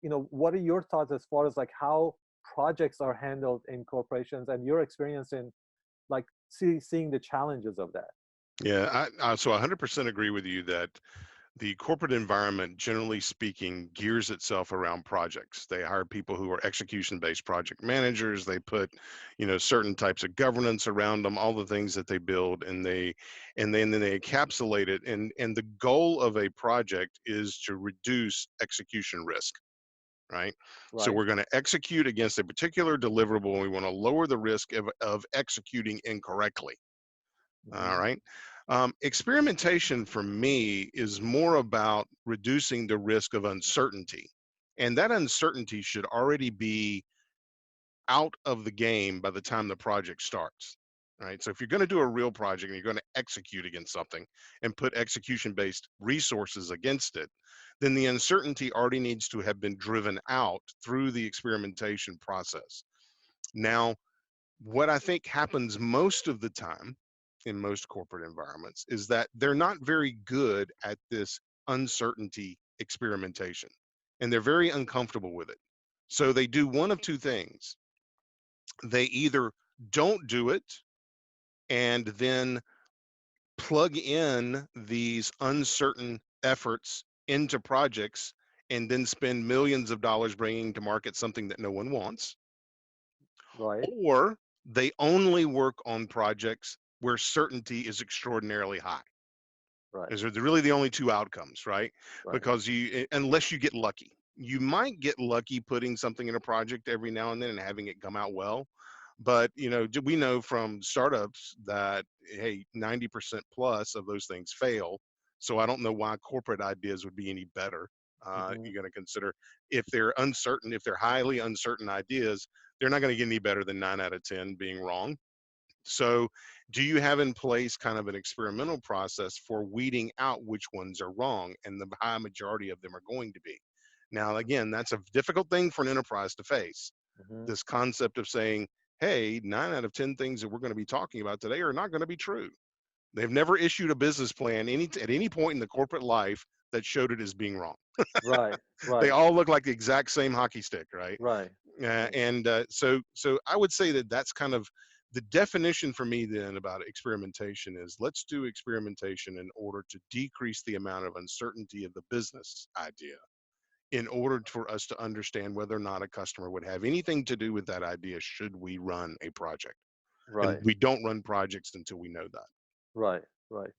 what are your thoughts as far as like how projects are handled in corporations and your experience in like seeing the challenges of that? Yeah, so 100% agree with you that the corporate environment, generally speaking, gears itself around projects. They hire people who are execution-based project managers. They put, certain types of governance around them, all the things that they build, and then they encapsulate it. And the goal of a project is to reduce execution risk, right? So Right. we're going to execute against a particular deliverable, and we want to lower the risk of executing incorrectly. All Hmm. right. Experimentation for me is more about reducing the risk of uncertainty. And that uncertainty should already be out of the game by the time the project starts. Right. So if you're going to do a real project and you're going to execute against something and put execution based resources against it, then the uncertainty already needs to have been driven out through the experimentation process. Now, what I think happens most of the time in most corporate environments is that they're not very good at this uncertainty experimentation, and they're very uncomfortable with it. So they do one of two things. They either don't do it and then plug in these uncertain efforts into projects and then spend millions of dollars bringing to market something that no one wants, Right. or they only work on projects where certainty is extraordinarily high. Right. Those are really the only two outcomes, right? Right. Because unless you get lucky, you might get lucky putting something in a project every now and then and having it come out well. But we know from startups that, hey, 90% plus of those things fail. So I don't know why corporate ideas would be any better. Hmm. You're going to consider if they're uncertain, if they're highly uncertain ideas, they're not going to get any better than 9 out of 10 being wrong. So, do you have in place kind of an experimental process for weeding out which ones are wrong? And the high majority of them are going to be. Now, again, that's a difficult thing for an enterprise to face. Hmm. This concept of saying, hey, 9 out of 10 things that we're going to be talking about today are not going to be true. They've never issued a business plan at any point in the corporate life that showed it as being wrong. Right. They Right. all look like the exact same hockey stick, right? Right. Right. And so I would say that that's kind of the definition for me then about experimentation is let's do experimentation in order to decrease the amount of uncertainty of the business idea in order for us to understand whether or not a customer would have anything to do with that idea should we run a project. And Right. we don't run projects until we know that. Right. Right.